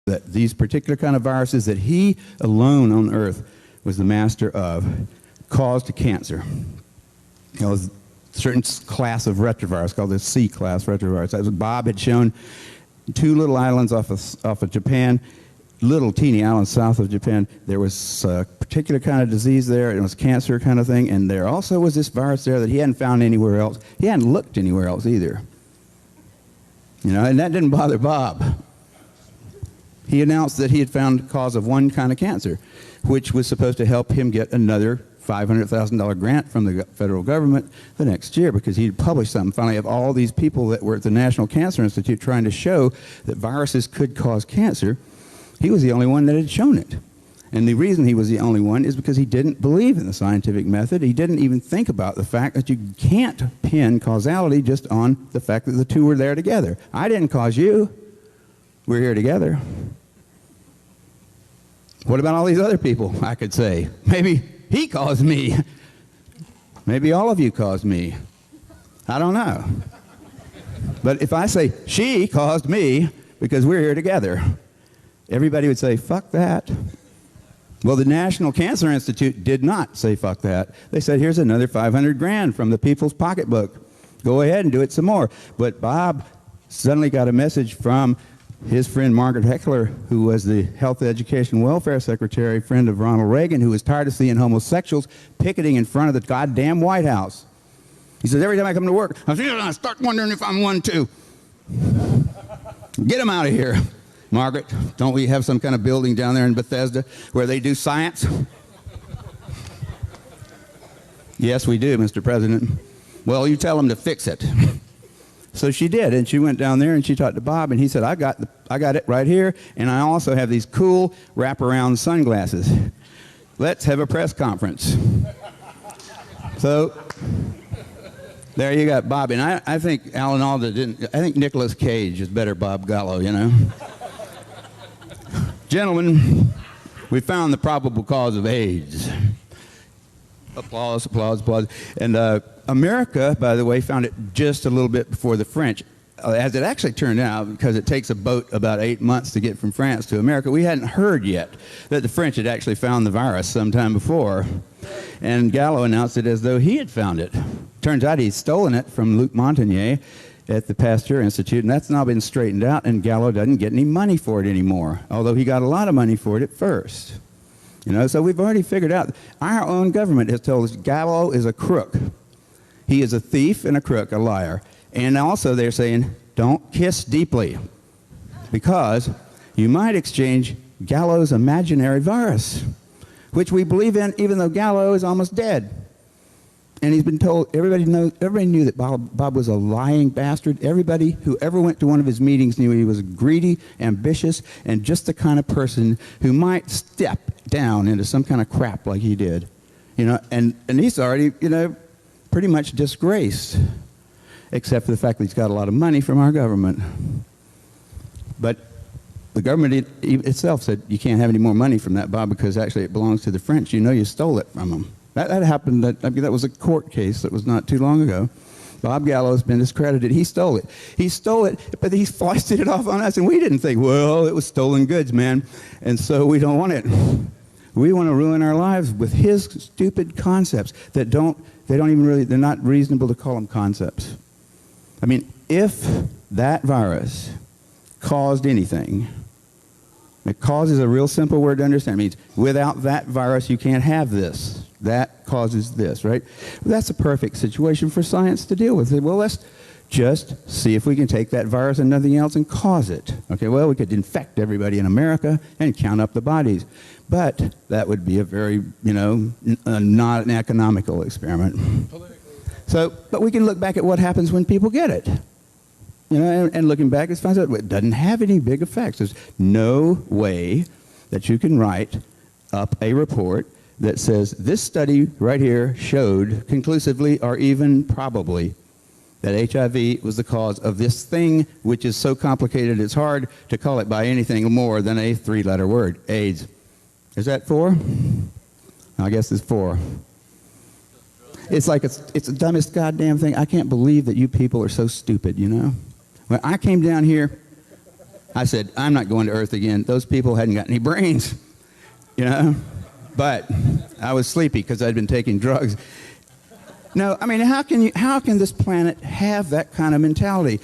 that these particular kind of viruses that he alone on earth was the master of caused cancer. It was a certain class of retrovirus called the C-class retrovirus. That was Bob had shown two little islands off of Japan, little teeny islands south of Japan. There was a particular kind of disease there. It was cancer kind of thing. And there also was this virus there that he hadn't found anywhere else. He hadn't looked anywhere else either. You know, and that didn't bother Bob. He announced that he had found the cause of one kind of cancer, which was supposed to help him get another $500,000 grant from the federal government the next year, because he had published something finally of all these people that were at the National Cancer Institute trying to show that viruses could cause cancer. He was the only one that had shown it. And the reason he was the only one is because he didn't believe in the scientific method. He didn't even think about the fact that you can't pin causality just on the fact that the two were there together. I didn't cause you. We're here together. What about all these other people, I could say? Maybe he caused me. Maybe all of you caused me. I don't know. But if I say, she caused me because we're here together, everybody would say, fuck that. Well, the National Cancer Institute did not say fuck that. They said, here's another 500 grand from the people's pocketbook. Go ahead and do it some more. But Bob suddenly got a message from his friend Margaret Heckler, who was the Health, Education, Welfare Secretary, friend of Ronald Reagan, who was tired of seeing homosexuals picketing in front of the goddamn White House. He says, every time I come to work, I start wondering if I'm one too. Get him out of here. Margaret, don't we have some kind of building down there in Bethesda where they do science? Yes, we do, Mr. President. Well, you tell them to fix it. So she did, and she went down there and she talked to Bob, and he said, I got it right here, and I also have these cool wraparound sunglasses. Let's have a press conference. So there you got Bob. And I think Alan Alda didn't, I think Nicolas Cage is better Bob Gallo, you know. Gentlemen, we found the probable cause of AIDS. Applause, applause, applause. And America, by the way, found it just a little bit before the French. As it actually turned out, because it takes a boat about 8 months to get from France to America, we hadn't heard yet that the French had actually found the virus sometime before. And Gallo announced it as though he had found it. Turns out he'd stolen it from Luc Montagnier at the Pasteur Institute, and that's now been straightened out, and Gallo doesn't get any money for it anymore, although he got a lot of money for it at first. You know, so we've already figured out, our own government has told us Gallo is a crook. He is a thief and a crook, a liar. And also they're saying, don't kiss deeply, because you might exchange Gallo's imaginary virus, which we believe in even though Gallo is almost dead. And he's been told, everybody knew that Bob was a lying bastard. Everybody who ever went to one of his meetings knew he was greedy, ambitious, and just the kind of person who might step down into some kind of crap like he did. You know, and he's already, you know, pretty much disgraced, except for the fact that he's got a lot of money from our government. But the government itself said, you can't have any more money from that, Bob, because actually it belongs to the French. You know you stole it from them. That happened, I mean, that was a court case that was not too long ago. Bob Gallo has been discredited. He stole it. He stole it, but he foisted it off on us, and we didn't think, well, it was stolen goods, man, and so we don't want it. We want to ruin our lives with his stupid concepts that they're not reasonable to call them concepts. I mean, if that virus caused anything, it causes a real simple word to understand. It means without that virus, you can't have this. That causes this, right? Well, that's a perfect situation for science to deal with. Well, let's just see if we can take that virus and nothing else and cause it. Okay, well, we could infect everybody in America and count up the bodies. But that would be a very, you know, not an economical experiment. So, but we can look back at what happens when people get it. You know, and looking back, it finds out it doesn't have any big effects. There's no way that you can write up a report that says this study right here showed conclusively or even probably that HIV was the cause of this thing, which is so complicated it's hard to call it by anything more than a three-letter word, AIDS. Is that 4? I guess it's 4. It's like it's the dumbest goddamn thing. I can't believe that you people are so stupid, you know? When I came down here I said, I'm not going to Earth again. Those people hadn't got any brains, you know? But I was sleepy because I'd been taking drugs. No, I mean, how can this planet have that kind of mentality?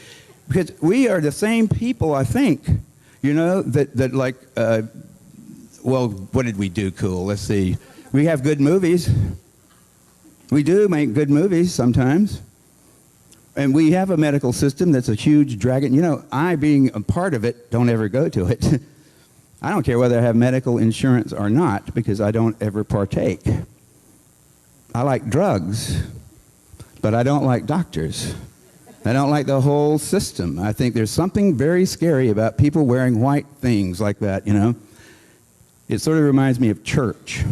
Because we are the same people, I think, you know, that like, well, what did we do cool? Let's see. We have good movies. We do make good movies sometimes. And we have a medical system that's a huge dragon. You know, I, being a part of it, don't ever go to it. I don't care whether I have medical insurance or not, because I don't ever partake. I like drugs, but I don't like doctors. I don't like the whole system. I think there's something very scary about people wearing white things like that, you know. It sort of reminds me of church.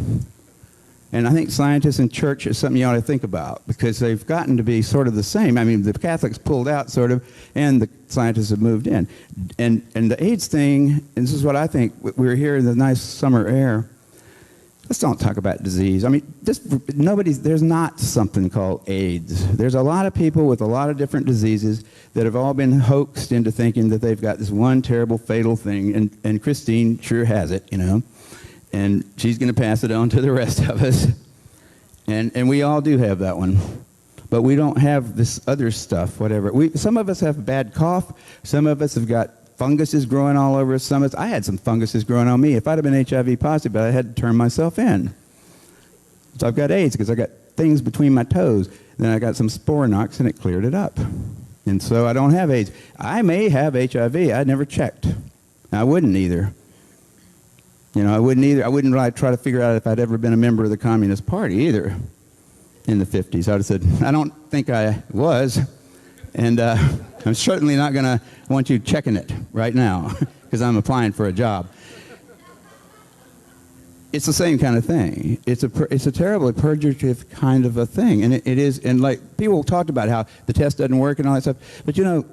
And I think scientists and church is something you ought to think about, because they've gotten to be sort of the same. I mean, the Catholics pulled out sort of, and the scientists have moved in. And the AIDS thing, and this is what I think, we were here in the nice summer air. Let's don't talk about disease. I mean, there's not something called AIDS. There's a lot of people with a lot of different diseases that have all been hoaxed into thinking that they've got this one terrible fatal thing, and Christine sure has it, you know. And she's going to pass it on to the rest of us. And we all do have that one. But we don't have this other stuff, whatever. Some of us have bad cough. Some of us have got funguses growing all over us. I had some funguses growing on me. If I'd have been HIV positive, but I had to turn myself in. So I've got AIDS because I got things between my toes. Then I got some Sporanox, and it cleared it up. And so I don't have AIDS. I may have HIV. I never checked. I wouldn't either. You know, I wouldn't either. I wouldn't really try to figure out if I'd ever been a member of the Communist Party either in the 50s. I would have said, I don't think I was. And I'm certainly not going to want you checking it right now because I'm applying for a job. It's the same kind of thing. It's a terribly purgative kind of a thing. And it is, and like people talked about how the test doesn't work and all that stuff. But you know,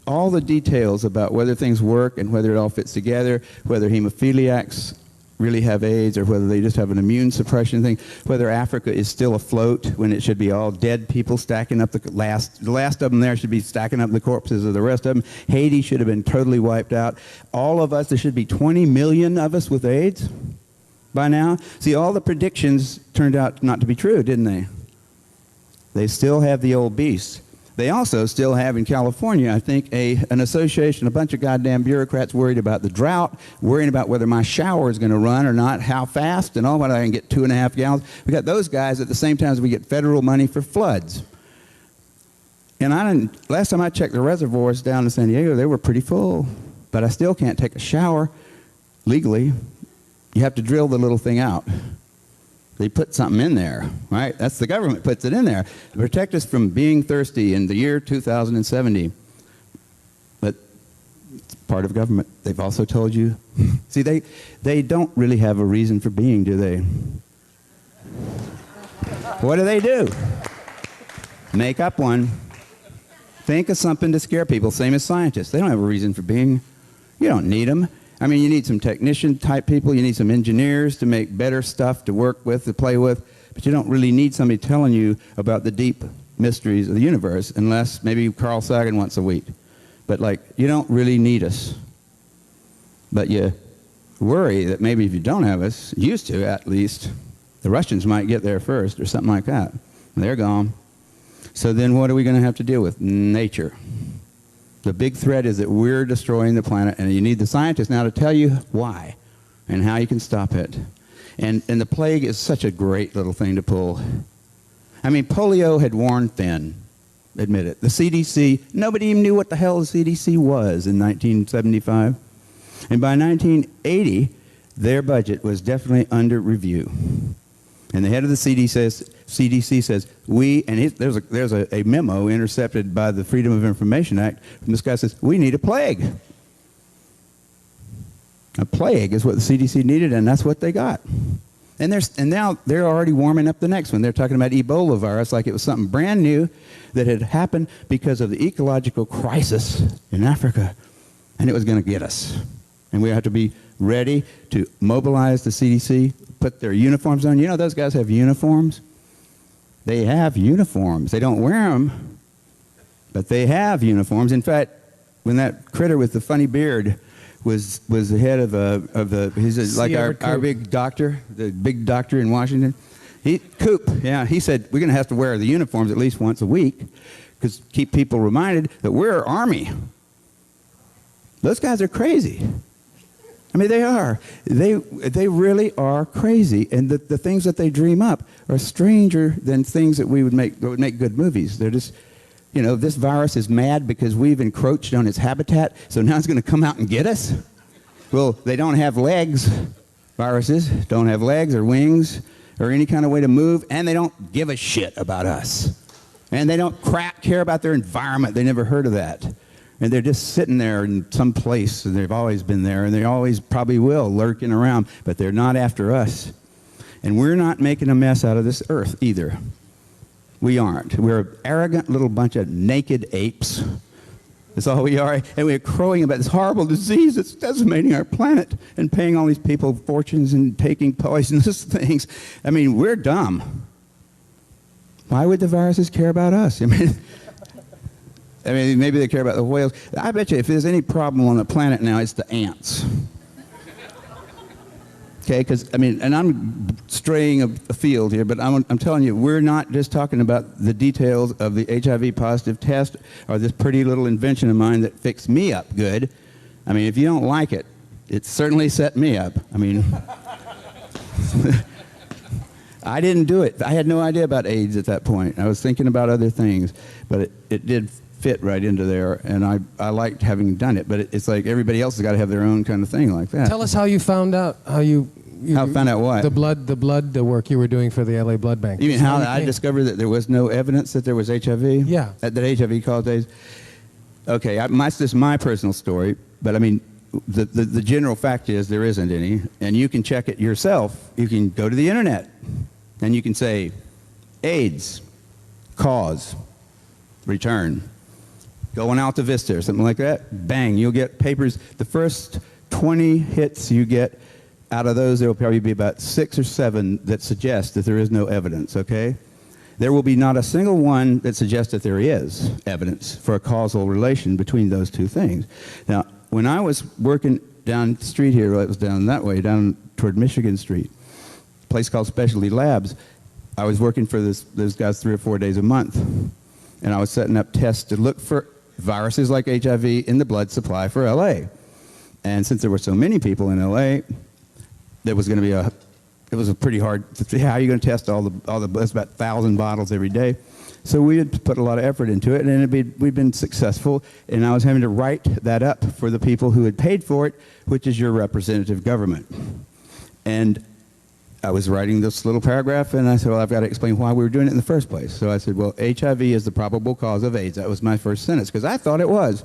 all the details about whether things work and whether it all fits together, whether hemophiliacs really have AIDS or whether they just have an immune suppression thing, whether Africa is still afloat when it should be all dead people stacking up the last of them there should be stacking up the corpses of the rest of them. Haiti should have been totally wiped out. All of us, there should be 20 million of us with AIDS by now. See, all the predictions turned out not to be true, didn't they? They still have the old beast. They also still have in California, I think, an association, a bunch of goddamn bureaucrats worried about the drought, worrying about whether my shower is going to run or not, how fast, and all, whether I can get 2.5 gallons. We got those guys at the same time as we get federal money for floods. And last time I checked the reservoirs down in San Diego, they were pretty full. But I still can't take a shower legally. You have to drill the little thing out. They put something in there, right? That's the government puts it in there to protect us from being thirsty in the year 2070. But it's part of government. They've also told you. See, they don't really have a reason for being, do they? What do? Make up one. Think of something to scare people, same as scientists. They don't have a reason for being. You don't need them. I mean, you need some technician-type people. You need some engineers to make better stuff to work with, to play with. But you don't really need somebody telling you about the deep mysteries of the universe, unless maybe Carl Sagan once a week. But, like, you don't really need us. But you worry that maybe if you don't have us, used to at least, the Russians might get there first or something like that. They're gone. So then what are we going to have to deal with? Nature. The big threat is that we're destroying the planet, and you need the scientists now to tell you why and how you can stop it. And the plague is such a great little thing to pull. I mean, polio had worn thin, admit it. The CDC, nobody even knew what the hell the CDC was in 1975. And by 1980, their budget was definitely under review. And the head of the CDC says, there's a memo intercepted by the Freedom of Information Act, and this guy says, we need a plague. A plague is what the CDC needed, and that's what they got. And now they're already warming up the next one. They're talking about Ebola virus like it was something brand new that had happened because of the ecological crisis in Africa, and it was going to get us. And we have to be ready to mobilize the CDC, put their uniforms on. You know, those guys have uniforms. They have uniforms. They don't wear them, but they have uniforms. In fact, when that critter with the funny beard was the head of the he's like our big doctor, the big doctor in Washington. Coop, yeah, he said we're going to have to wear the uniforms at least once a week because keep people reminded that we're Army. Those guys are crazy. I mean, they are. They really are crazy, and the things that they dream up are stranger than things that would make good movies. They're just, you know, this virus is mad because we've encroached on its habitat, so now it's going to come out and get us. Well, they don't have legs. Viruses don't have legs or wings or any kind of way to move, and they don't give a shit about us, and they don't care about their environment. They never heard of that. And they're just sitting there in some place, and they've always been there, and they always probably will, lurking around, but they're not after us. And we're not making a mess out of this earth either. We aren't. We're an arrogant little bunch of naked apes. That's all we are. And we're crowing about this horrible disease that's decimating our planet and paying all these people fortunes and taking poisonous things. I mean, we're dumb. Why would the viruses care about us? I mean, maybe they care about the whales. I bet you if there's any problem on the planet now, it's the ants. Okay, because, I mean, and I'm straying afield here, but I'm telling you, we're not just talking about the details of the HIV positive test or this pretty little invention of mine that fixed me up good. I mean, if you don't like it, it certainly set me up. I mean, I didn't do it. I had no idea about AIDS at that point. I was thinking about other things, but it did fit right into there, and I liked having done it, but it's like everybody else has got to have their own kind of thing like that. Tell us how you found out, how found out what? The blood work you were doing for the LA Blood Bank. You mean how I discovered that there was no evidence that there was HIV? Yeah. That HIV caused AIDS? Okay, that's just my personal story, but I mean, the general fact is there isn't any, and you can check it yourself. You can go to the internet, and you can say, AIDS, cause, return. Go on Alta Vista or something like that, bang, you'll get papers. The first 20 hits you get, out of those, there will probably be about 6 or 7 that suggest that there is no evidence, okay? There will be not a single one that suggests that there is evidence for a causal relation between those two things. Now, when I was working down the street here, it was down that way, down toward Michigan Street, a place called Specialty Labs, I was working for those guys 3 or 4 days a month, and I was setting up tests to look for viruses like HIV in the blood supply for LA. And since there were so many people in LA, there was going to be it was a pretty hard, how are you going to test all the, that's about 1,000 bottles every day. So we had put a lot of effort into it, and we'd been successful, and I was having to write that up for the people who had paid for it, which is your representative government. And I was writing this little paragraph, and I said, well, I've got to explain why we were doing it in the first place. So I said, well, HIV is the probable cause of AIDS. That was my first sentence, because I thought it was,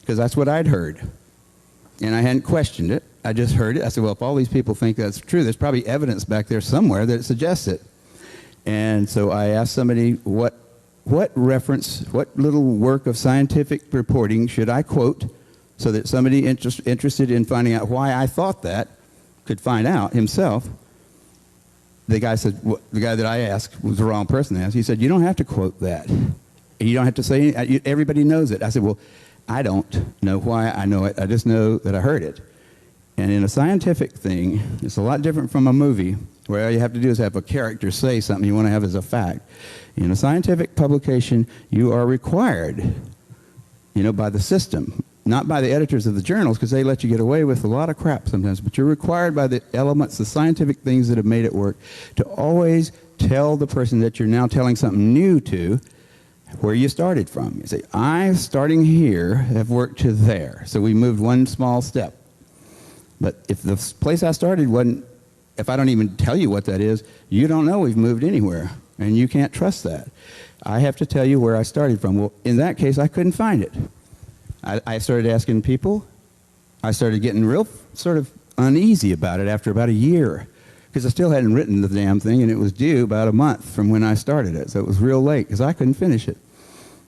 because that's what I'd heard. And I hadn't questioned it. I just heard it. I said, well, if all these people think that's true, there's probably evidence back there somewhere that suggests it. And so I asked somebody, what reference, what little work of scientific reporting should I quote so that somebody interested in finding out why I thought that could find out himself. The guy said, the guy that I asked was the wrong person to ask. He said, you don't have to quote that. You don't have to say anything. Everybody knows it. I said, well, I don't know why I know it. I just know that I heard it. And in a scientific thing, it's a lot different from a movie where all you have to do is have a character say something you want to have as a fact. In a scientific publication, you are required, by the system, not by the editors of the journals, because they let you get away with a lot of crap sometimes, but you're required by the elements, the scientific things that have made it work, to always tell the person that you're now telling something new to where you started from. You say, I'm starting here, have worked to there. So we moved one small step. But if the place I started wasn't, if I don't even tell you what that is, you don't know we've moved anywhere, and you can't trust that. I have to tell you where I started from. Well, in that case, I couldn't find it. I started asking people. I started getting real sort of uneasy about it after about a year, because I still hadn't written the damn thing, and it was due about a month from when I started it, so it was real late because I couldn't finish it.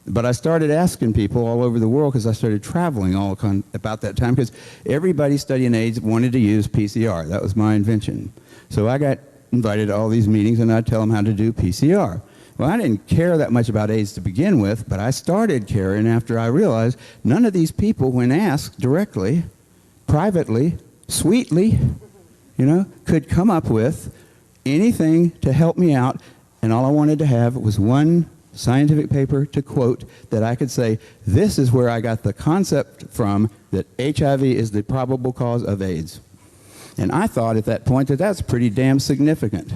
But I started asking people all over the world, because I started traveling about that time, because everybody studying AIDS wanted to use PCR. That was my invention. So I got invited to all these meetings, and I'd tell them how to do PCR. Well, I didn't care that much about AIDS to begin with, but I started caring after I realized none of these people, when asked directly, privately, sweetly, could come up with anything to help me out, and all I wanted to have was one scientific paper to quote that I could say, this is where I got the concept from that HIV is the probable cause of AIDS. And I thought at that point that that's pretty damn significant,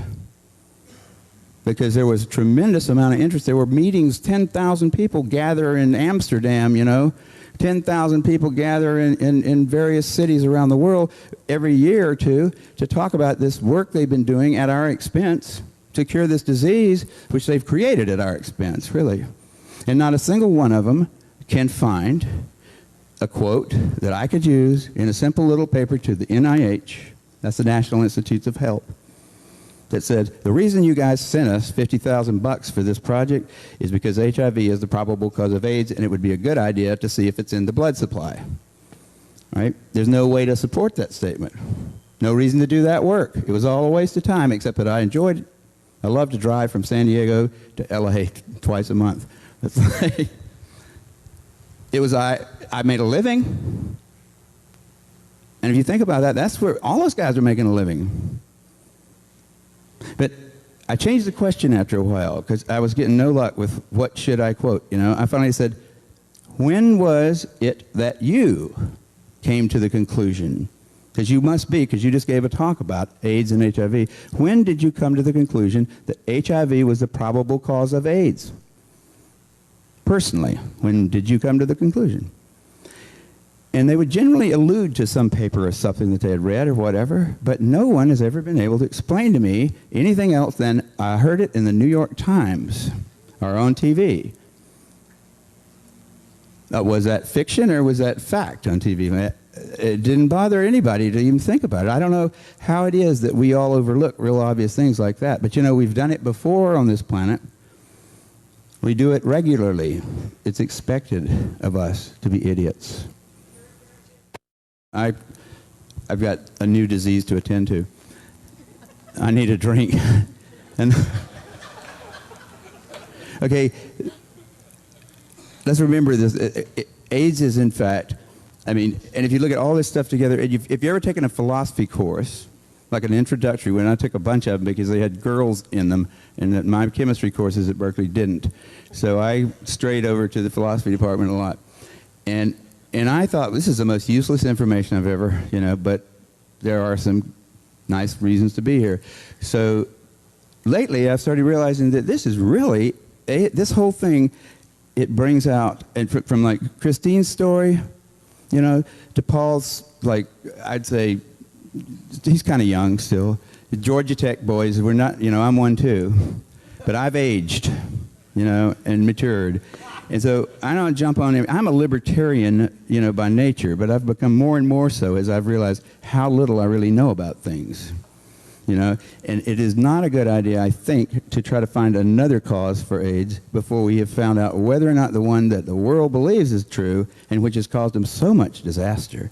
because there was a tremendous amount of interest. There were meetings, 10,000 people gather in Amsterdam, 10,000 people gather in various cities around the world every year or two to talk about this work they've been doing at our expense to cure this disease, which they've created at our expense, really. And not a single one of them can find a quote that I could use in a simple little paper to the NIH, that's the National Institutes of Health, that said, the reason you guys sent us $50,000 for this project is because HIV is the probable cause of AIDS, and it would be a good idea to see if it's in the blood supply. Right? There's no way to support that statement. No reason to do that work. It was all a waste of time, except that I enjoyed it. I love to drive from San Diego to LA twice a month. That's like, I made a living. And if you think about that, that's where all those guys are making a living. But I changed the question after a while because I was getting no luck with what should I quote. I finally said, when was it that you came to the conclusion? Because you must be, because you just gave a talk about AIDS and HIV. When did you come to the conclusion that HIV was the probable cause of AIDS? Personally, when did you come to the conclusion? And they would generally allude to some paper or something that they had read or whatever, but no one has ever been able to explain to me anything else than I heard it in the New York Times or on TV. Was that fiction or was that fact on TV? It didn't bother anybody to even think about it. I don't know how it is that we all overlook real obvious things like that. But we've done it before on this planet. We do it regularly. It's expected of us to be idiots. I've got a new disease to attend to. I need a drink. And okay, let's remember this. AIDS is, in fact, and if you look at all this stuff together, if you've ever taken a philosophy course, like an introductory one, I took a bunch of them because they had girls in them, and that my chemistry courses at Berkeley didn't. So I strayed over to the philosophy department a lot. And I thought, this is the most useless information I've ever, but there are some nice reasons to be here. So lately I've started realizing that this is really, this whole thing, it brings out, and from like Christine's story, to Paul's, like, I'd say, he's kind of young still. The Georgia Tech boys, we're not, I'm one too, but I've aged, and matured. And so I don't jump on him. I'm a libertarian, by nature, but I've become more and more so as I've realized how little I really know about things. And it is not a good idea, I think, to try to find another cause for AIDS before we have found out whether or not the one that the world believes is true and which has caused them so much disaster.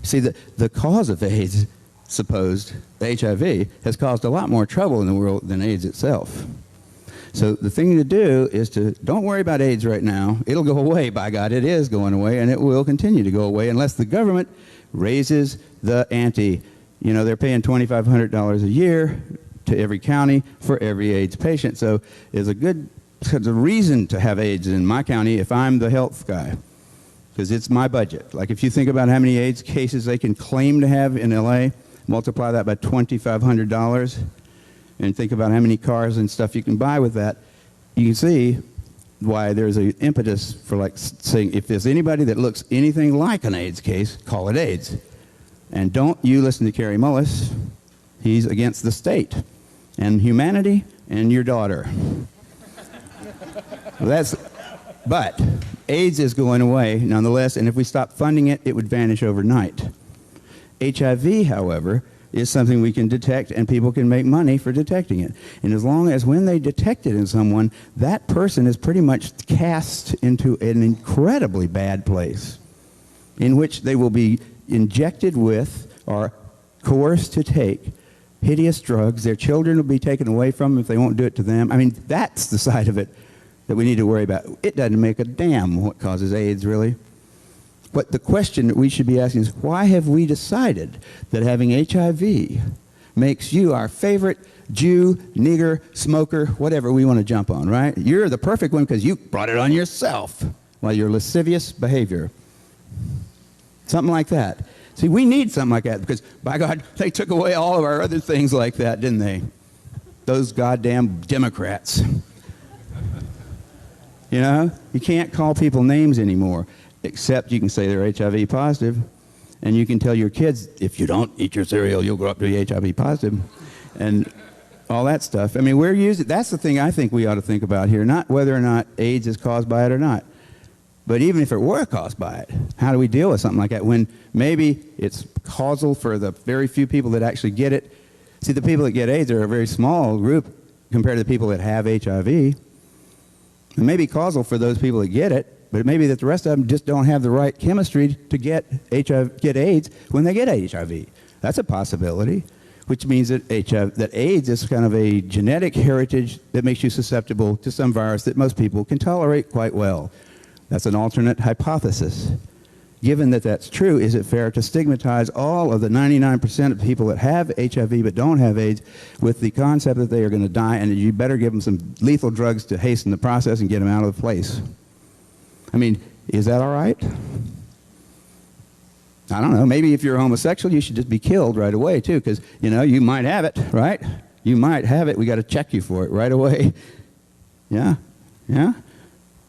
See, the cause of AIDS, supposed, the HIV, has caused a lot more trouble in the world than AIDS itself. So the thing to do is to don't worry about AIDS right now. It'll go away, by God. It is going away, and it will continue to go away unless the government raises the ante. They're paying $2,500 a year to every county for every AIDS patient. So there's a reason to have AIDS in my county if I'm the health guy, because it's my budget. Like if you think about how many AIDS cases they can claim to have in LA, multiply that by $2,500, and think about how many cars and stuff you can buy with that, you can see why there's an impetus for like saying, if there's anybody that looks anything like an AIDS case, call it AIDS. And don't you listen to Kerry Mullis. He's against the state and humanity and your daughter. But AIDS is going away nonetheless, and if we stop funding it, it would vanish overnight. HIV, however, is something we can detect, and people can make money for detecting it. And as long as when they detect it in someone, that person is pretty much cast into an incredibly bad place in which they will be injected with or coerced to take hideous drugs. Their children will be taken away from them if they won't do it to them. That's the side of it that we need to worry about. It doesn't make a damn what causes AIDS, really. what the question that we should be asking is, why have we decided that having HIV makes you our favorite Jew, nigger, smoker, whatever we want to jump on, right? You're the perfect one because you brought it on yourself while your lascivious behavior. Something like that. See, we need something like that because, by God, they took away all of our other things like that, didn't they? Those goddamn Democrats. You know, you can't call people names anymore, except you can say they're HIV positive, and you can tell your kids, if you don't eat your cereal, you'll grow up to be HIV positive, and all that stuff. I mean, we're using, that's the thing I think we ought to think about here, not whether or not AIDS is caused by it or not. But even if it were caused by it, how do we deal with something like that when maybe it's causal for the very few people that actually get it? See, the people that get AIDS are a very small group compared to the people that have HIV. It may be causal for those people that get it, but it may be that the rest of them just don't have the right chemistry to get AIDS when they get HIV. That's a possibility, which means that AIDS is kind of a genetic heritage that makes you susceptible to some virus that most people can tolerate quite well. That's an alternate hypothesis. Given that that's true, is it fair to stigmatize all of the 99% of people that have HIV but don't have AIDS with the concept that they are going to die and that you better give them some lethal drugs to hasten the process and get them out of the place? I mean, is that all right? I don't know. Maybe if you're homosexual, you should just be killed right away, too, because, you know, you might have it, right? You might have it. We got to check you for it right away. Yeah? Yeah?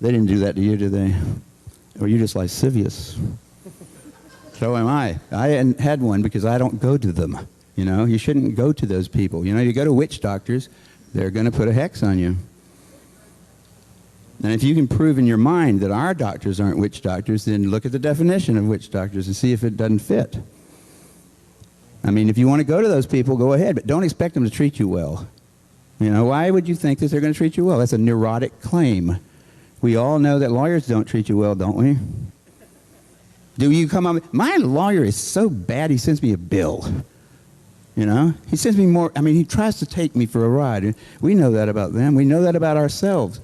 They didn't do that to you, did they? Or you just lascivious? So am I. I hadn't had one because I don't go to them. You know, you shouldn't go to those people. You know, you go to witch doctors, they're going to put a hex on you. And if you can prove in your mind that our doctors aren't witch doctors, then look at the definition of witch doctors and see if it doesn't fit. I mean, if you want to go to those people, go ahead, but don't expect them to treat you well. You know, why would you think that they're going to treat you well? That's a neurotic claim. We all know that lawyers don't treat you well, don't we? Do you come on? My lawyer is so bad, he sends me a bill. You know? He sends me more. I mean, he tries to take me for a ride. We know that about them. We know that about ourselves.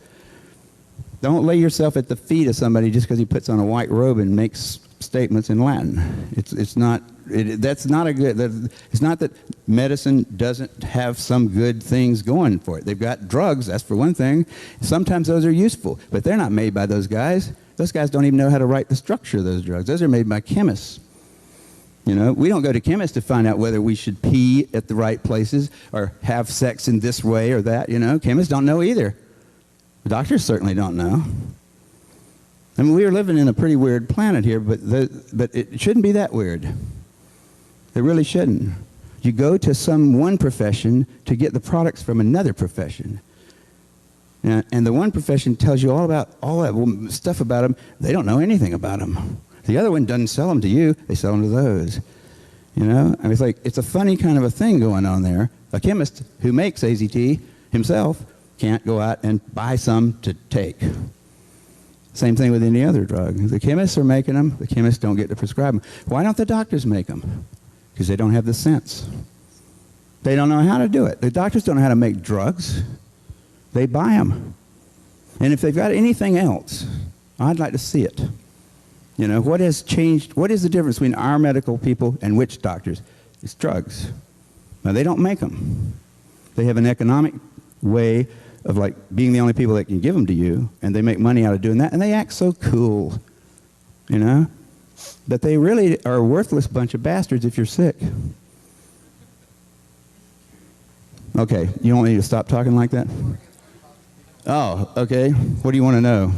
Don't lay yourself at the feet of somebody just because he puts on a white robe and makes statements in Latin. It's not that medicine doesn't have some good things going for it. They've got drugs, that's for one thing. Sometimes those are useful, but they're not made by those guys. Those guys don't even know how to write the structure of those drugs. Those are made by chemists. You know, we don't go to chemists to find out whether we should pee at the right places or have sex in this way or that, you know. Chemists don't know either. The doctors certainly don't know. I mean, we are living in a pretty weird planet here, but it shouldn't be that weird. It really shouldn't. You go to one profession to get the products from another profession. And the one profession tells you all that stuff about them. They don't know anything about them. The other one doesn't sell them to you. They sell them to those. You know? I mean, it's a funny kind of a thing going on there. A chemist who makes AZT himself can't go out and buy some to take. Same thing with any other drug. The chemists are making them. The chemists don't get to prescribe them. Why don't the doctors make them? Because they don't have the sense. They don't know how to do it. The doctors don't know how to make drugs. They buy them. And if they've got anything else, I'd like to see it. You know, what has changed? What is the difference between our medical people and witch doctors? It's drugs. Now, they don't make them. They have an economic way of like being the only people that can give them to you, and they make money out of doing that, and they act so cool, you know? But they really are a worthless bunch of bastards if you're sick. Okay, you want me to stop talking like that? Oh, okay. What do you want to know?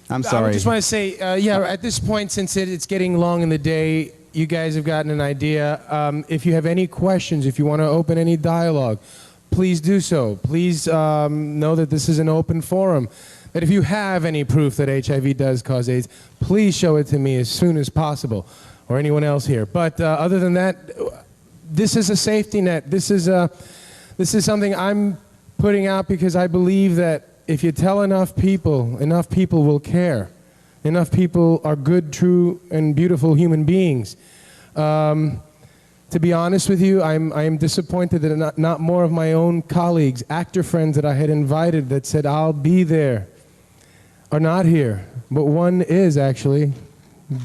I'm sorry. I just want to say, at this point, since it's getting long in the day, you guys have gotten an idea. If you have any questions, if you want to open any dialogue, please do so. Please know that this is an open forum. That if you have any proof that HIV does cause AIDS, please show it to me as soon as possible, or anyone else here. But other than that, this is a safety net. This is something I'm putting out because I believe that if you tell enough people will care. Enough people are good, true, and beautiful human beings. To be honest with you, I am disappointed that not more of my own colleagues, actor friends that I had invited that said, I'll be there, are not here. but one is actually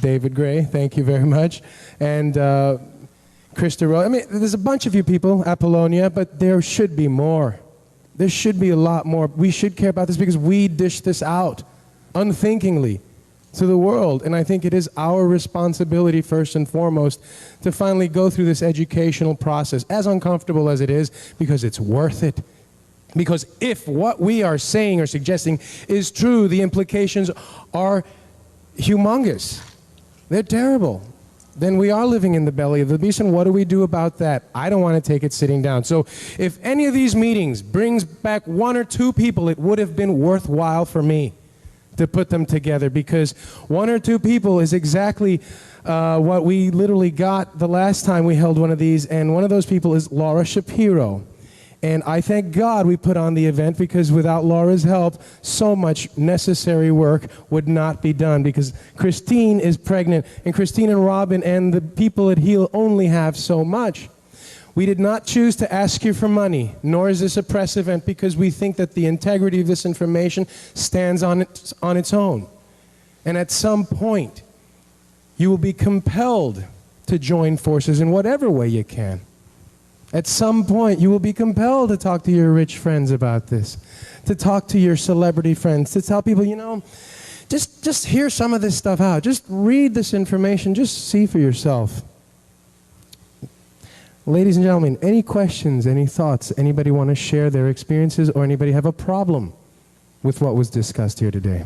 David Gray. Thank you very much. And Krista Rowe. I mean, there's a bunch of you people, Apollonia, but there should be more. There should be a lot more. We should care about this because we dish this out unthinkingly to the world. And I think it is our responsibility, first and foremost, to finally go through this educational process, as uncomfortable as it is, because it's worth it. Because if what we are saying or suggesting is true, the implications are humongous. They're terrible. Then we are living in the belly of the beast, and what do we do about that? I don't want to take it sitting down. So if any of these meetings brings back one or two people, it would have been worthwhile for me to put them together, because one or two people is exactly what we literally got the last time we held one of these, and one of those people is Laura Shapiro. And I thank God we put on the event, because without Laura's help, so much necessary work would not be done, because Christine is pregnant, and Christine and Robin and the people at HEAL only have so much. We did not choose to ask you for money, nor is this a press event, because we think that the integrity of this information stands on its own. And at some point, you will be compelled to join forces in whatever way you can. At some point, you will be compelled to talk to your rich friends about this, to talk to your celebrity friends, to tell people, you know, just hear some of this stuff out. Just read this information. Just see for yourself. Ladies and gentlemen, any questions, any thoughts? Anybody want to share their experiences, or anybody have a problem with what was discussed here today?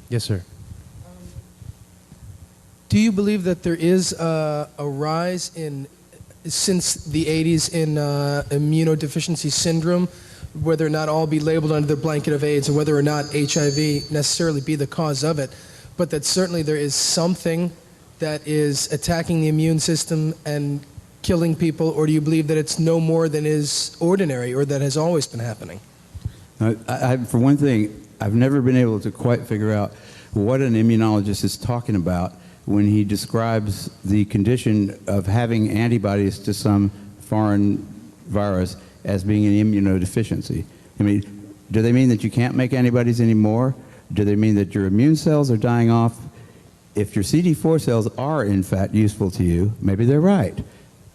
Yes, sir. Do you believe that there is a rise in, since the 80s, in immunodeficiency syndrome, whether or not all be labeled under the blanket of AIDS, or whether or not HIV necessarily be the cause of it, but that certainly there is something that is attacking the immune system and killing people, or do you believe that it's no more than is ordinary, or that has always been happening? For one thing, I've never been able to quite figure out what an immunologist is talking about when he describes the condition of having antibodies to some foreign virus as being an immunodeficiency. I mean, do they mean that you can't make antibodies anymore? Do they mean that your immune cells are dying off? If your CD4 cells are in fact useful to you, maybe they're right.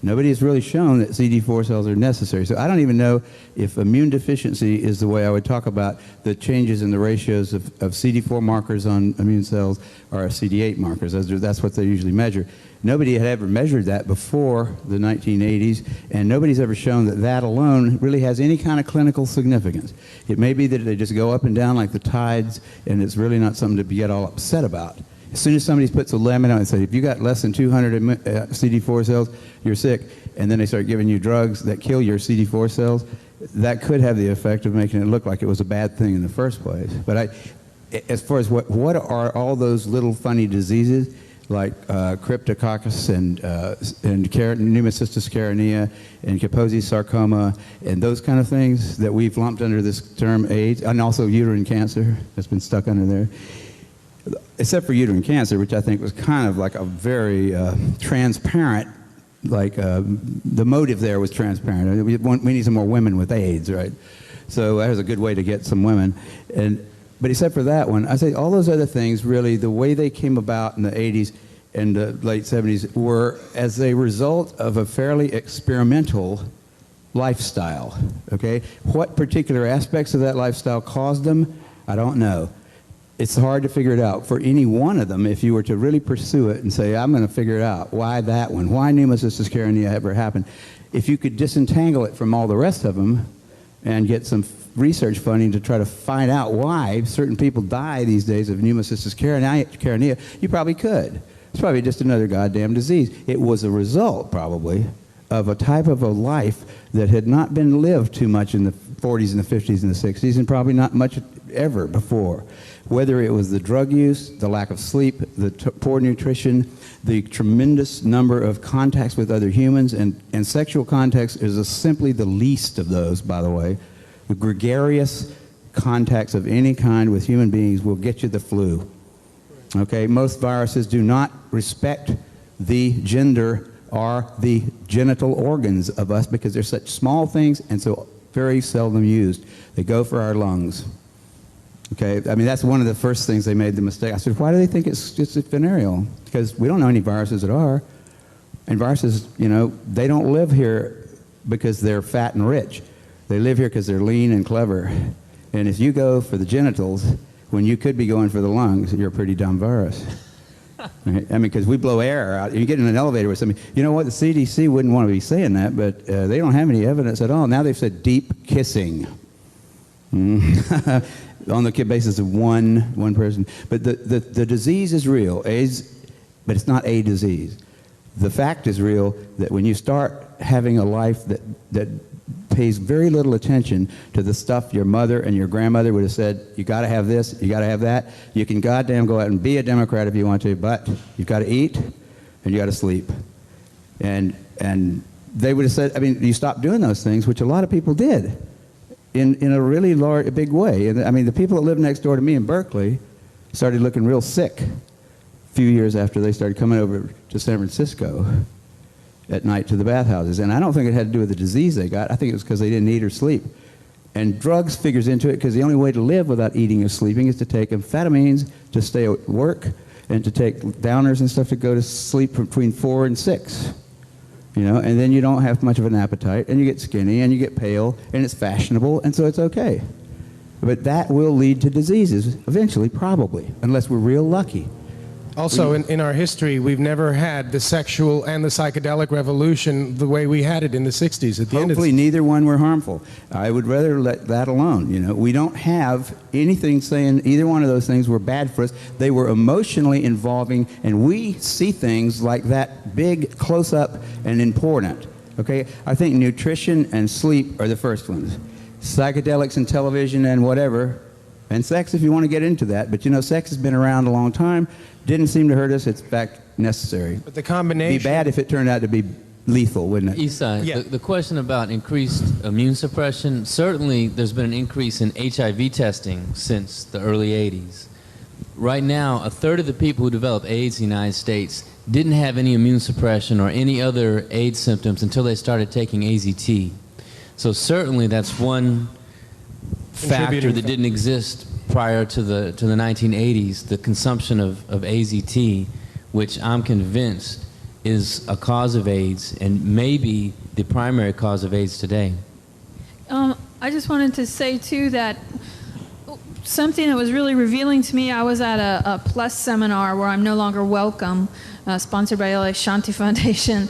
Nobody has really shown that CD4 cells are necessary. So I don't even know if immune deficiency is the way I would talk about the changes in the ratios of CD4 markers on immune cells or CD8 markers. That's what they usually measure. Nobody had ever measured that before the 1980s, and nobody's ever shown that that alone really has any kind of clinical significance. It may be that they just go up and down like the tides, and it's really not something to get all upset about. As soon as somebody puts a limit on it and says, if you got less than 200 CD4 cells, you're sick, and then they start giving you drugs that kill your CD4 cells, that could have the effect of making it look like it was a bad thing in the first place. But as far as what are all those little funny diseases, like Cryptococcus and Pneumocystis carinea and Kaposi sarcoma and those kind of things that we've lumped under this term AIDS, and also uterine cancer that's been stuck under there. Except for uterine cancer, which I think was kind of like a very transparent, like the motive there was transparent. We need some more women with AIDS, right? So that was a good way to get some women. But except for that one, I say all those other things, really, the way they came about in the 80s and the late 70s were as a result of a fairly experimental lifestyle, okay? What particular aspects of that lifestyle caused them, I don't know. It's hard to figure it out. For any one of them, if you were to really pursue it and say, I'm going to figure it out, why that one? Why Pneumocystis carinea ever happened? If you could disentangle it from all the rest of them and get some research funding to try to find out why certain people die these days of Pneumocystis carinea, you probably could. It's probably just another goddamn disease. It was a result, probably, of a type of a life that had not been lived too much in the 40s and the 50s and the 60s, and probably not much ever before. Whether it was the drug use, the lack of sleep, the poor nutrition, the tremendous number of contacts with other humans, and sexual contacts is simply the least of those, by the way. The gregarious contacts of any kind with human beings will get you the flu. Okay, most viruses do not respect the gender or the genital organs of us because they're such small things and so very seldom used. They go for our lungs. Okay, I mean, that's one of the first things they made the mistake. I said, why do they think it's venereal? Because we don't know any viruses that are. And viruses, you know, they don't live here because they're fat and rich. They live here because they're lean and clever. And if you go for the genitals when you could be going for the lungs, you're a pretty dumb virus. Right? I mean, because we blow air out. You get in an elevator with somebody. You know what? The CDC wouldn't want to be saying that, but they don't have any evidence at all. Now they've said deep kissing. On the basis of one person. But the disease is real, AIDS, but it's not a disease. The fact is real that when you start having a life that pays very little attention to the stuff your mother and your grandmother would have said, you got to have this, you got to have that. You can goddamn go out and be a Democrat if you want to, but you've got to eat and you got to sleep. And they would have said, I mean, you stop doing those things, which a lot of people did. In a really large, big way. And I mean, the people that lived next door to me in Berkeley started looking real sick a few years after they started coming over to San Francisco at night to the bathhouses. And I don't think it had to do with the disease they got. I think it was because they didn't eat or sleep. And drugs figures into it because the only way to live without eating or sleeping is to take amphetamines to stay at work and to take downers and stuff to go to sleep between 4 and 6. You know, and then you don't have much of an appetite, and you get skinny, and you get pale, and it's fashionable, and so it's okay. But that will lead to diseases eventually, probably, unless we're real lucky. Also, in our history, we've never had the sexual and the psychedelic revolution the way we had it in the 60s at the end of Hopefully neither one were harmful. I would rather let that alone. You know, we don't have anything saying either one of those things were bad for us. They were emotionally involving, and we see things like that big, close-up, and important. Okay? I think nutrition and sleep are the first ones. Psychedelics and television and whatever, and sex if you want to get into that. But you know, sex has been around a long time. Didn't seem to hurt us. It's in fact necessary. But the combination... It'd be bad if it turned out to be lethal, wouldn't it? Esai, Yeah. the question about increased immune suppression, certainly there's been an increase in HIV testing since the early 80s. Right now, a third of the people who develop AIDS in the United States didn't have any immune suppression or any other AIDS symptoms until they started taking AZT. So certainly that's one factor that didn't exist prior to the 1980s, the consumption of AZT, which I'm convinced is a cause of AIDS and maybe the primary cause of AIDS today. I just wanted to say, too, that something that was really revealing to me, I was at a PLUS seminar where I'm no longer welcome, sponsored by LA Shanti Foundation.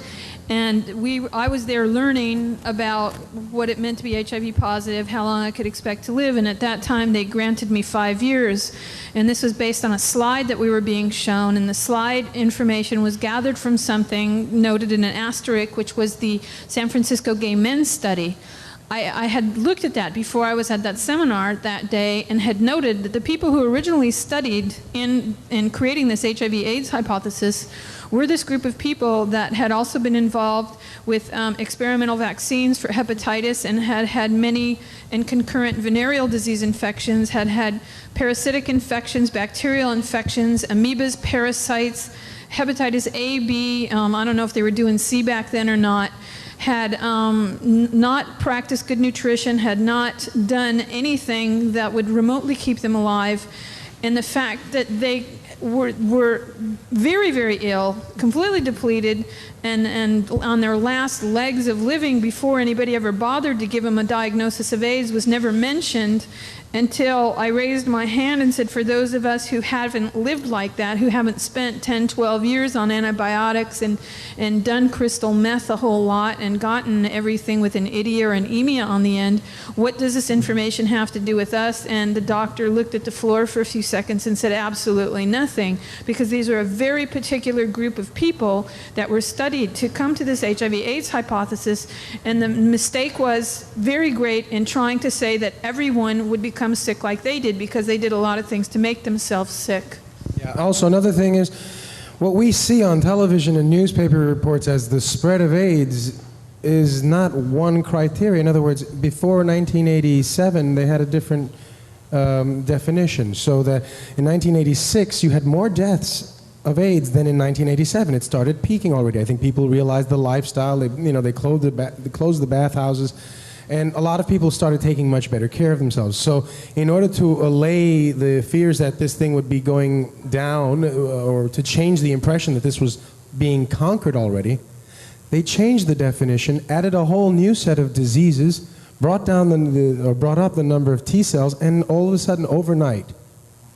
And I was there learning about what it meant to be HIV positive, how long I could expect to live, and at that time they granted me 5 years. And this was based on a slide that we were being shown, and the slide information was gathered from something noted in an asterisk, which was the San Francisco Gay Men's Study. I had looked at that before I was at that seminar that day and had noted that the people who originally studied in creating this HIV/AIDS hypothesis were this group of people that had also been involved with experimental vaccines for hepatitis and had had many and concurrent venereal disease infections, had had parasitic infections, bacterial infections, amoebas, parasites, hepatitis A, B, I don't know if they were doing C back then or not, had not practiced good nutrition, had not done anything that would remotely keep them alive, and the fact that they were very, very ill, completely depleted, and on their last legs of living before anybody ever bothered to give them a diagnosis of AIDS was never mentioned until I raised my hand and said, for those of us who haven't lived like that, who haven't spent 10, 12 years on antibiotics and done crystal meth a whole lot and gotten everything with an idia or an emia on the end, what does this information have to do with us? And the doctor looked at the floor for a few seconds and said, absolutely nothing, because these are a very particular group of people that were studied to come to this HIV/AIDS hypothesis, and the mistake was very great in trying to say that everyone would become sick like they did, because they did a lot of things to make themselves sick. Yeah. Also, another thing is, what we see on television and newspaper reports as the spread of AIDS is not one criteria. In other words, before 1987, they had a different definition. So that in 1986, you had more deaths of AIDS than in 1987. It started peaking already. I think people realized the lifestyle. They closed the bathhouses. And a lot of people started taking much better care of themselves. So in order to allay the fears that this thing would be going down, or to change the impression that this was being conquered already, they changed the definition, added a whole new set of diseases, brought up the number of T cells, and all of a sudden, overnight,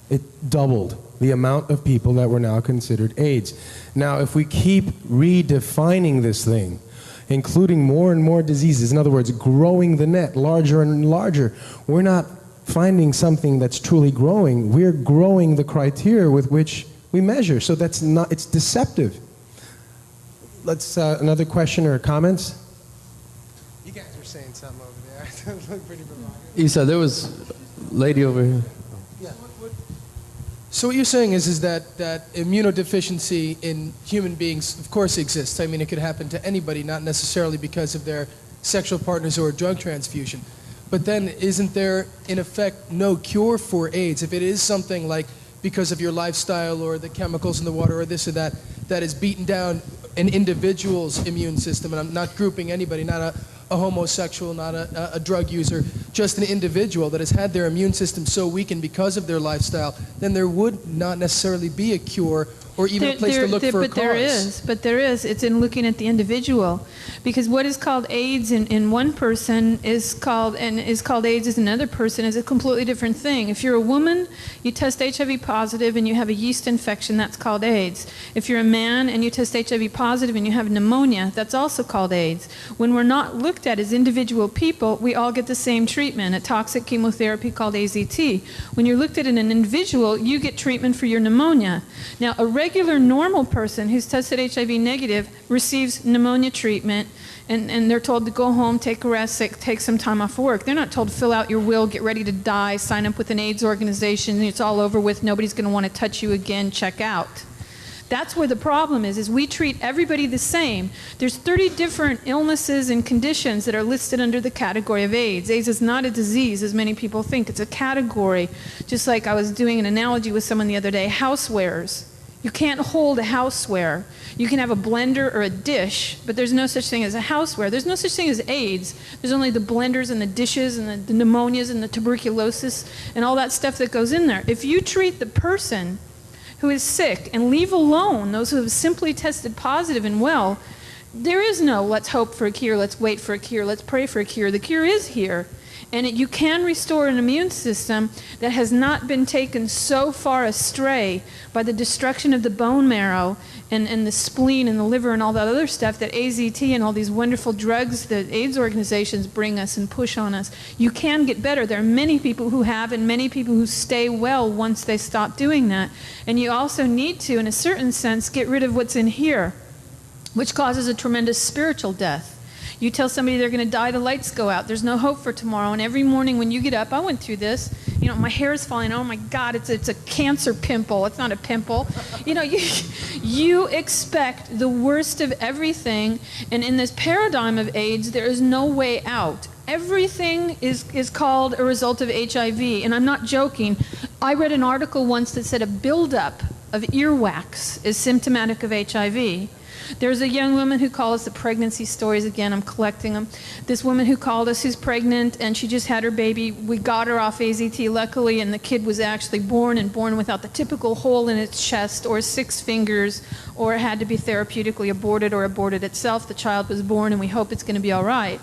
it doubled the amount of people that were now considered AIDS. Now, if we keep redefining this thing, including more and more diseases, in other words, growing the net larger and larger, we're not finding something that's truly growing. We're growing the criteria with which we measure. So that's not, it's deceptive. Let's, another question or comments? You guys were saying something over there. Look pretty provocative. Isa, there was a lady over here. So what you're saying is that immunodeficiency in human beings, of course, exists. I mean, it could happen to anybody, not necessarily because of their sexual partners or a drug transfusion. But then isn't there, in effect, no cure for AIDS? If it is something like because of your lifestyle or the chemicals in the water or this or that, that has beaten down an individual's immune system, and I'm not grouping anybody, not a homosexual, not a drug user, just an individual that has had their immune system so weakened because of their lifestyle, then there would not necessarily be a cure or even a place to look for a cause. But there is. It's in looking at the individual. Because what is called AIDS in one person is called AIDS in another person is a completely different thing. If you're a woman, you test HIV positive and you have a yeast infection, that's called AIDS. If you're a man and you test HIV positive and you have pneumonia, that's also called AIDS. When we're not looked at as individual people, we all get the same treatment, a toxic chemotherapy called AZT. When you're looked at in an individual, you get treatment for your pneumonia. Now, a regular normal person who's tested HIV negative receives pneumonia treatment, and they're told to go home, take a rest, take some time off work. They're not told to fill out your will, get ready to die, sign up with an AIDS organization, it's all over with, nobody's going to want to touch you again, check out. That's where the problem is we treat everybody the same. There's 30 different illnesses and conditions that are listed under the category of AIDS. AIDS is not a disease, as many people think. It's a category. Just like I was doing an analogy with someone the other day, housewares. You can't hold a houseware. You can have a blender or a dish, but there's no such thing as a houseware. There's no such thing as AIDS. There's only the blenders and the dishes and the pneumonias and the tuberculosis and all that stuff that goes in there. If you treat the person who is sick and leave alone those who have simply tested positive and well, there is no let's hope for a cure, let's wait for a cure, let's pray for a cure. The cure is here. And you can restore an immune system that has not been taken so far astray by the destruction of the bone marrow and the spleen and the liver and all that other stuff that AZT and all these wonderful drugs that AIDS organizations bring us and push on us. You can get better. There are many people who have and many people who stay well once they stop doing that. And you also need to, in a certain sense, get rid of what's in here, which causes a tremendous spiritual death. You tell somebody they're going to die, the lights go out. There's no hope for tomorrow. And every morning when you get up, I went through this. You know, my hair is falling. Oh my God, it's a cancer pimple. It's not a pimple. You know, you expect the worst of everything. And in this paradigm of AIDS, there is no way out. Everything is called a result of HIV. And I'm not joking. I read an article once that said a buildup of earwax is symptomatic of HIV. There's a young woman who called us the pregnancy stories. Again, I'm collecting them. This woman who called us who's pregnant and she just had her baby. We got her off AZT luckily, and the kid was actually born without the typical hole in its chest or 6 fingers, or had to be therapeutically aborted or aborted itself. The child was born and we hope it's going to be all right.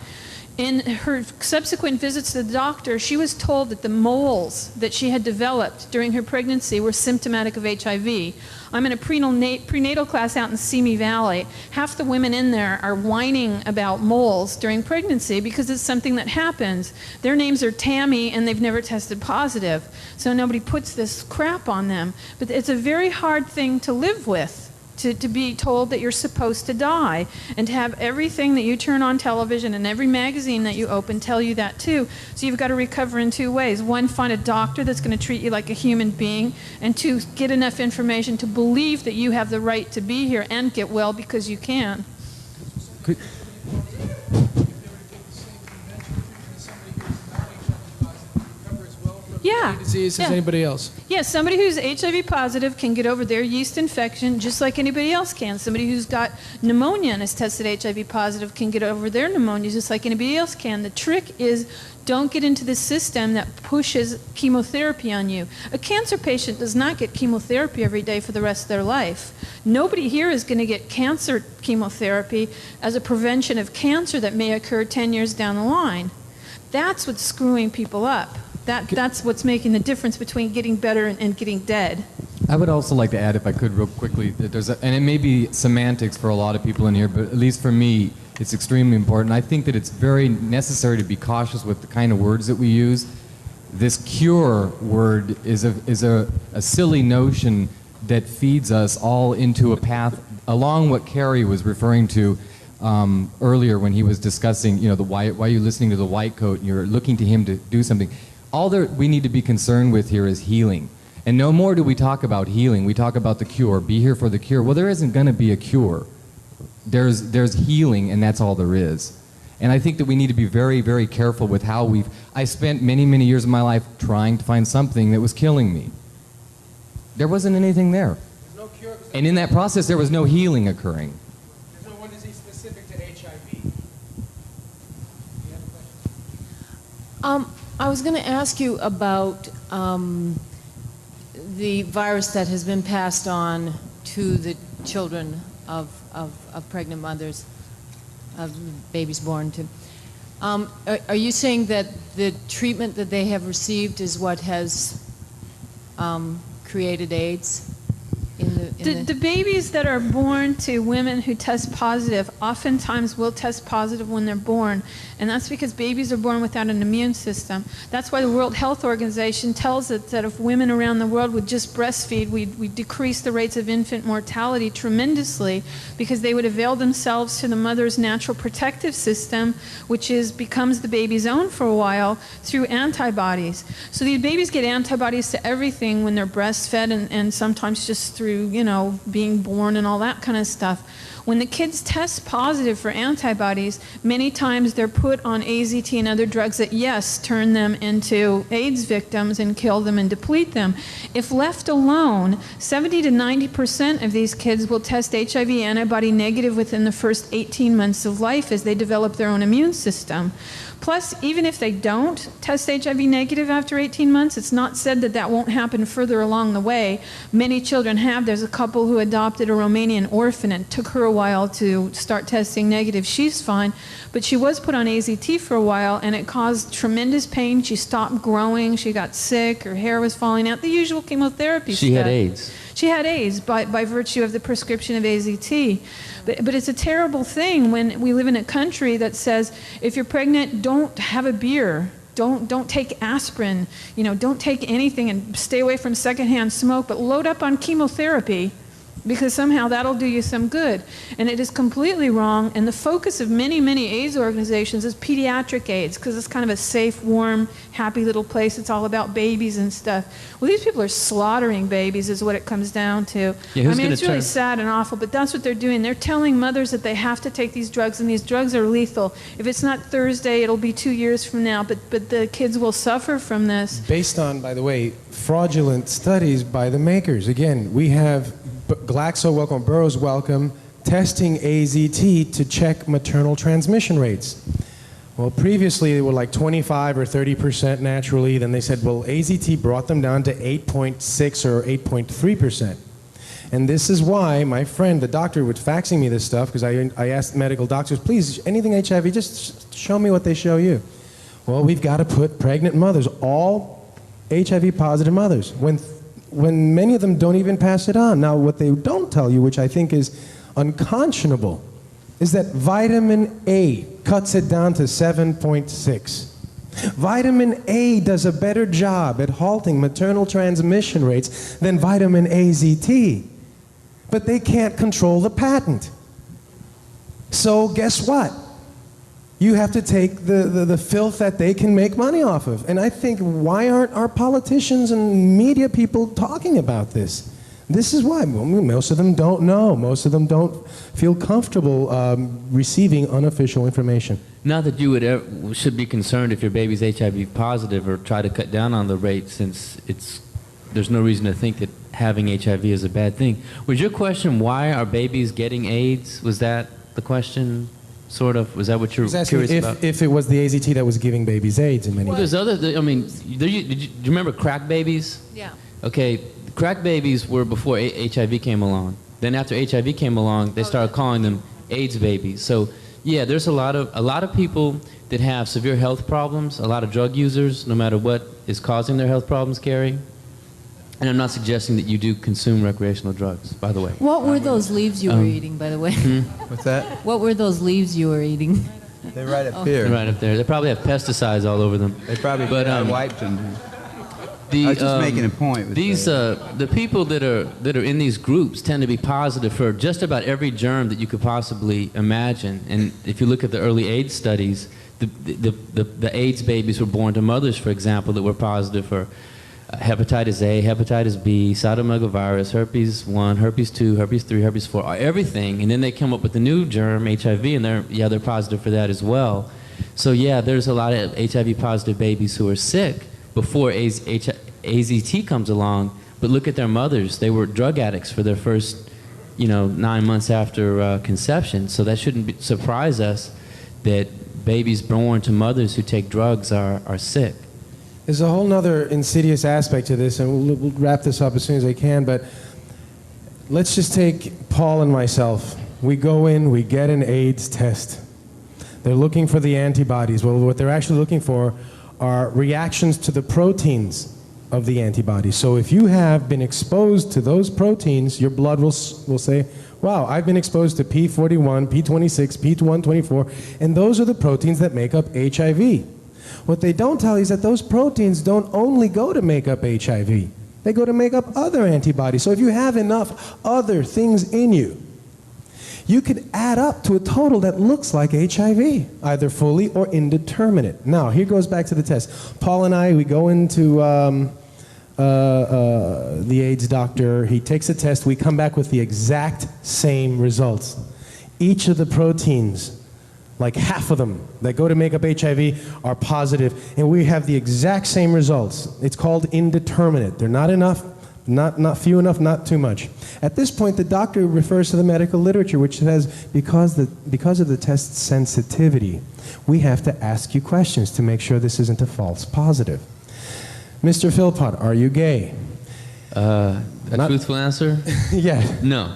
In her subsequent visits to the doctor, she was told that the moles that she had developed during her pregnancy were symptomatic of HIV. I'm in a prenatal class out in Simi Valley. Half the women in there are whining about moles during pregnancy because it's something that happens. Their names are Tammy and they've never tested positive. So nobody puts this crap on them. But it's a very hard thing to live with. To be told that you're supposed to die, and to have everything that you turn on television and every magazine that you open tell you that too. So you've got to recover in 2 ways. 1, find a doctor that's going to treat you like a human being, and 2, get enough information to believe that you have the right to be here and get well because you can. Could, Yeah. disease as Yeah. anybody else. Yeah, somebody who's HIV positive can get over their yeast infection just like anybody else can. Somebody who's got pneumonia and is tested HIV positive can get over their pneumonia just like anybody else can. The trick is don't get into the system that pushes chemotherapy on you. A cancer patient does not get chemotherapy every day for the rest of their life. Nobody here is going to get cancer chemotherapy as a prevention of cancer that may occur 10 years down the line. That's what's screwing people up. That's what's making the difference between getting better and getting dead. I would also like to add, if I could, real quickly, that and it may be semantics for a lot of people in here, but at least for me, it's extremely important. I think that it's very necessary to be cautious with the kind of words that we use. This cure word is a silly notion that feeds us all into a path along what Kerry was referring to earlier when he was discussing, why are you listening to the white coat and you're looking to him to do something. All that we need to be concerned with here is healing. And no more do we talk about healing. We talk about the cure. Be here for the cure. Well, there isn't going to be a cure. There's healing, and that's all there is. And I think that we need to be very, very careful with how I spent many, many years of my life trying to find something that was killing me. There wasn't anything there. There's no cure. And in that process, there was no healing occurring. There's no one disease specific to HIV. I was going to ask you about the virus that has been passed on to the children of pregnant mothers, of babies born to. Are you saying that the treatment that they have received is what has created AIDS? The babies that are born to women who test positive oftentimes will test positive when they're born, and that's because babies are born without an immune system. That's why the World Health Organization tells us that if women around the world would just breastfeed, we'd decrease the rates of infant mortality tremendously, because they would avail themselves to the mother's natural protective system, which becomes the baby's own for a while, through antibodies. So these babies get antibodies to everything when they're breastfed, and sometimes just through being born and all that kind of stuff. When the kids test positive for antibodies, many times they're put on AZT and other drugs that, yes, turn them into AIDS victims and kill them and deplete them. If left alone, 70 to 90% of these kids will test HIV antibody negative within the first 18 months of life as they develop their own immune system. Plus, even if they don't test HIV negative after 18 months, it's not said that that won't happen further along the way. Many children have. There's a couple who adopted a Romanian orphan, and it took her a while to start testing negative. She's fine, but she was put on AZT for a while, and it caused tremendous pain. She stopped growing. She got sick. Her hair was falling out. The usual chemotherapy She had stuff. AIDS. She had AIDS by virtue of the prescription of AZT. But it's a terrible thing when we live in a country that says, if you're pregnant, don't have a beer. Don't take aspirin. Don't take anything, and stay away from secondhand smoke, but load up on chemotherapy, because somehow that'll do you some good. And it is completely wrong. And the focus of many, many AIDS organizations is pediatric AIDS, because it's kind of a safe, warm, happy little place. It's all about babies and stuff. Well, these people are slaughtering babies is what it comes down to. Yeah, who's I mean, gonna it's really turn- sad and awful, but that's what they're doing. They're telling mothers that they have to take these drugs, and these drugs are lethal. If it's not Thursday, it'll be 2 years from now, but the kids will suffer from this. Based on, by the way, fraudulent studies by the makers. Again, we have Glaxo Wellcome, Burroughs Wellcome, testing AZT to check maternal transmission rates. Well, previously they were like 25 or 30% naturally. Then they said, well, AZT brought them down to 8.6 or 8.3%. And this is why my friend, the doctor, was faxing me this stuff, because I asked medical doctors, please, anything HIV, just show me what they show you. Well, we've got to put pregnant mothers, all HIV positive mothers, when many of them don't even pass it on. Now, what they don't tell you, which I think is unconscionable, is that vitamin A cuts it down to 7.6. Vitamin A does a better job at halting maternal transmission rates than vitamin AZT. But they can't control the patent. So guess what? You have to take the filth that they can make money off of. And I think, why aren't our politicians and media people talking about this? This is why most of them don't know. Most of them don't feel comfortable receiving unofficial information. Not that you should be concerned if your baby's HIV positive or try to cut down on the rate, since there's no reason to think that having HIV is a bad thing. Was your question, why are babies getting AIDS? Was that the question, sort of? Was that what you're curious about? If it was the AZT that was giving babies AIDS in many Well, there's other, I mean, do you remember crack babies? Yeah. Okay, crack babies were before HIV came along. Then after HIV came along, they started calling them AIDS babies. So yeah, there's a lot of people that have severe health problems, a lot of drug users, no matter what is causing their health problems, Carrie. And I'm not suggesting that you do consume recreational drugs, by the way. What were those leaves you were eating, by the way? What's that? What were those leaves you were eating? They're right up here. Right up there. They probably have pesticides all over them. They probably wiped them. The, I was just making a point with these the people that are in these groups tend to be positive for just about every germ that you could possibly imagine. And if you look at the early AIDS studies, the AIDS babies were born to mothers, for example, that were positive for hepatitis A, hepatitis B, cytomegalovirus, herpes 1, herpes 2, herpes 3, herpes 4, everything. And then they come up with the new germ, HIV, and they're positive for that as well. So yeah, there's a lot of HIV positive babies who are sick before AZT comes along, but look at their mothers. They were drug addicts for their first 9 months after conception. So that shouldn't surprise us that babies born to mothers who take drugs are sick. There's a whole other insidious aspect to this, and we'll wrap this up as soon as I can, but let's just take Paul and myself. We go in, we get an AIDS test. They're looking for the antibodies. Well, what they're actually looking for are reactions to the proteins of the antibodies. So if you have been exposed to those proteins, your blood will say, wow, I've been exposed to P41, P26, P124, and those are the proteins that make up HIV. What they don't tell you is that those proteins don't only go to make up HIV. They go to make up other antibodies. So if you have enough other things in you, you could add up to a total that looks like HIV, either fully or indeterminate. Now, here goes back to the test. Paul and I, we go into the AIDS doctor. He takes a test. We come back with the exact same results. Each of the proteins, like half of them that go to make up HIV, are positive, and we have the exact same results. It's called indeterminate. They're not enough, not few enough, not too much. At this point, the doctor refers to the medical literature, which says because of the test's sensitivity, we have to ask you questions to make sure this isn't a false positive. Mr. Philpott, are you gay? Truthful answer? Yeah. No.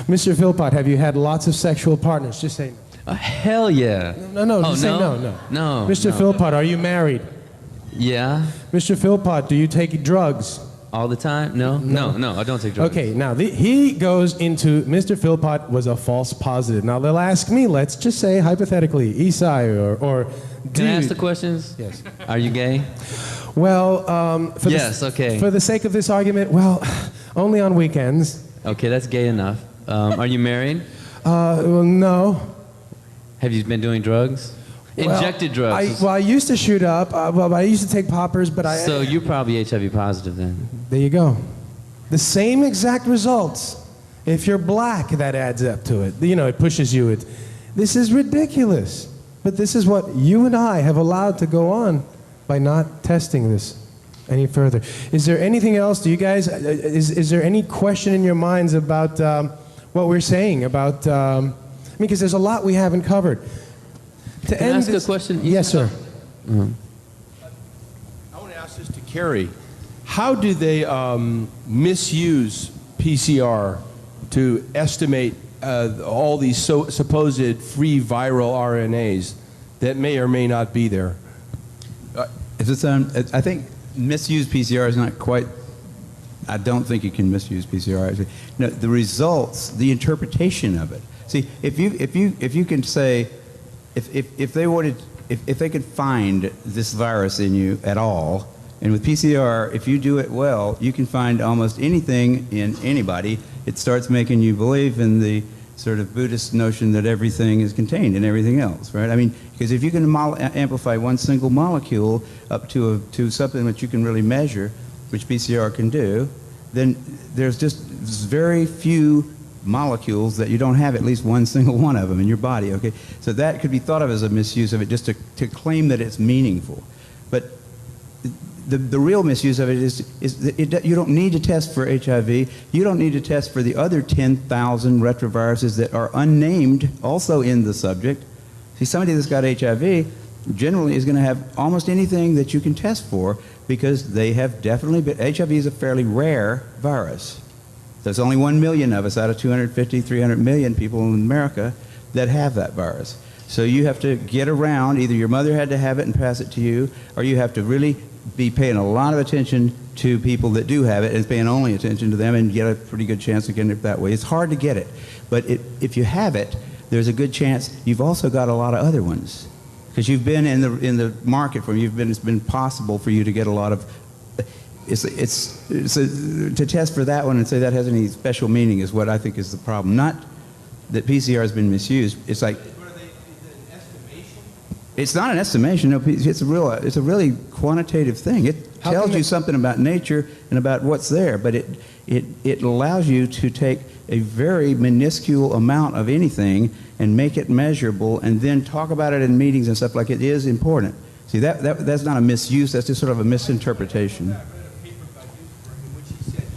Mr. Philpott, have you had lots of sexual partners? Just say no. Hell yeah. No, just say no. No. Mr. Philpott, are you married? Yeah. Mr. Philpott, do you take drugs? All the time? No, I don't take drugs. Okay, now he goes into Mr. Philpott was a false positive. Now they'll ask me, let's just say hypothetically, Isai or Can I ask the questions? Yes. Are you gay? Well, okay. For the sake of this argument, well, only on weekends. Okay, that's gay enough. Are you married? Well, no. Have you been doing drugs? Injected drugs. I used to shoot up. I used to take poppers, but So you're probably HIV positive then. There you go. The same exact results. If you're black, that adds up to it. It pushes you. This is ridiculous. But this is what you and I have allowed to go on by not testing this any further. Is there anything else? Do you guys? Is there any question in your minds about what we're saying about? Because there's a lot we haven't covered. Can I ask a question? Yes, sir. I want to ask this to Carrie. How do they misuse PCR to estimate all these supposed free viral RNAs that may or may not be there? I think misuse PCR is not quite. I don't think you can misuse PCR. Actually. No, the results, the interpretation of it. See, if you can say. If they could find this virus in you at all, and with PCR, if you do it well, you can find almost anything in anybody. It starts making you believe in the sort of Buddhist notion that everything is contained in everything else, right? I mean, because if you can amplify one single molecule up to something that you can really measure, which PCR can do, then there's just very few molecules that you don't have at least one single one of them in your body, okay? So that could be thought of as a misuse of it, just to claim that it's meaningful. But the real misuse of it is that you don't need to test for HIV. You don't need to test for the other 10,000 retroviruses that are unnamed also in the subject. See, somebody that's got HIV generally is going to have almost anything that you can test for because they have definitely been, HIV is a fairly rare virus. There's only 1 million of us out of 250, 300 million people in America that have that virus. So you have to get around, either your mother had to have it and pass it to you, or you have to really be paying a lot of attention to people that do have it and paying only attention to them and get a pretty good chance of getting it that way. It's hard to get it, but if you have it, there's a good chance you've also got a lot of other ones. Because you've been in the market for them, it's been possible for you to get a lot of. To test for that one and say that has any special meaning is what I think is the problem. Not that PCR has been misused. It's like. It's not an estimation. No, it's a really quantitative thing. It tells you something about nature and about what's there, but it allows you to take a very minuscule amount of anything and make it measurable, and then talk about it in meetings and stuff like it is important. See, that's not a misuse. That's just sort of a misinterpretation.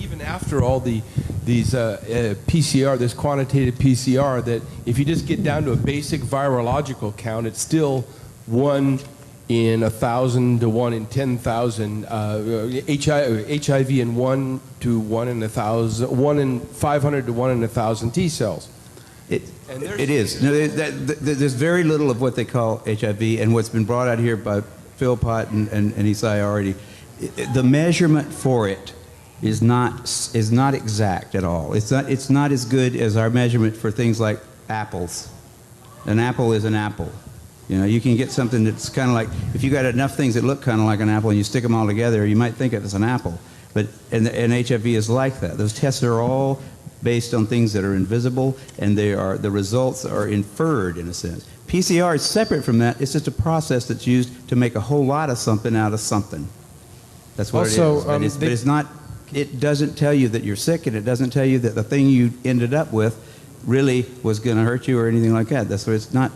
Even after all these PCR, this quantitative PCR, that if you just get down to a basic virological count, it's still 1 in 1,000 to 1 in 10,000. HIV in 1 to 1 in 1,000, 1 in 500 to 1 in 1,000 T cells. It is. No, there's very little of what they call HIV, and what's been brought out here by Philpott and Isai already. The measurement for it is not exact at all. It's not as good as our measurement for things like apples. An apple is an apple. You know, you can get something that's kind of like, if you got enough things that look kind of like an apple and you stick them all together, you might think it's an apple. But and HIV is like that. Those tests are all based on things that are invisible, and the results are inferred in a sense. PCR is separate from that. It's just a process that's used to make a whole lot of something out of something. That's what Also, it is. But it's not. It doesn't tell you that you're sick, and it doesn't tell you that the thing you ended up with really was going to hurt you or anything like that. That's what it's not.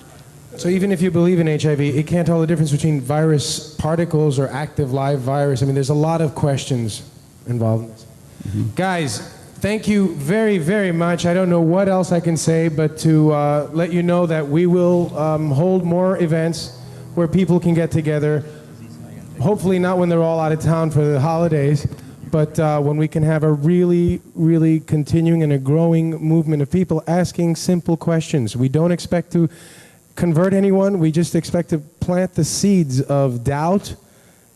So even if you believe in HIV, it can't tell the difference between virus particles or active live virus. I mean, there's a lot of questions involved in this. Mm-hmm. Guys, thank you very, very much. I don't know what else I can say, but to let you know that we will hold more events where people can get together. Hopefully not when they're all out of town for the holidays, but when we can have a really, really continuing and a growing movement of people asking simple questions. We don't expect to convert anyone. We just expect to plant the seeds of doubt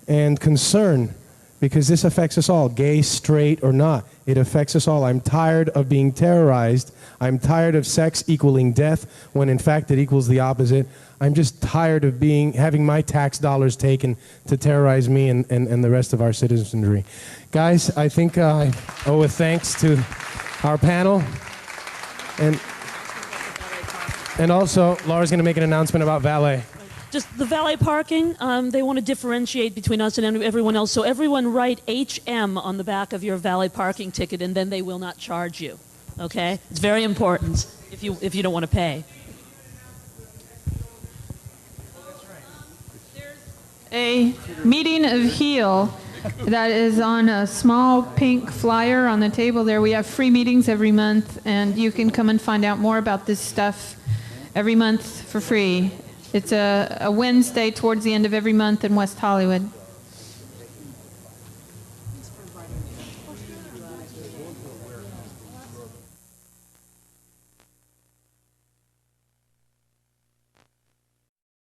and concern, because this affects us all, gay, straight, or not. It affects us all. I'm tired of being terrorized. I'm tired of sex equaling death when in fact it equals the opposite. I'm just tired of having my tax dollars taken to terrorize me and the rest of our citizenry. Guys, I think I owe a thanks to our panel. And also, Laura's going to make an announcement about valet. Just the valet parking, they want to differentiate between us and everyone else. So everyone write HM on the back of your valet parking ticket, and then they will not charge you. Okay? It's very important if you don't want to pay. There's a meeting of HEAL that is on a small pink flyer on the table there. We have free meetings every month, and you can come and find out more about this stuff every month for free. It's a Wednesday towards the end of every month in West Hollywood.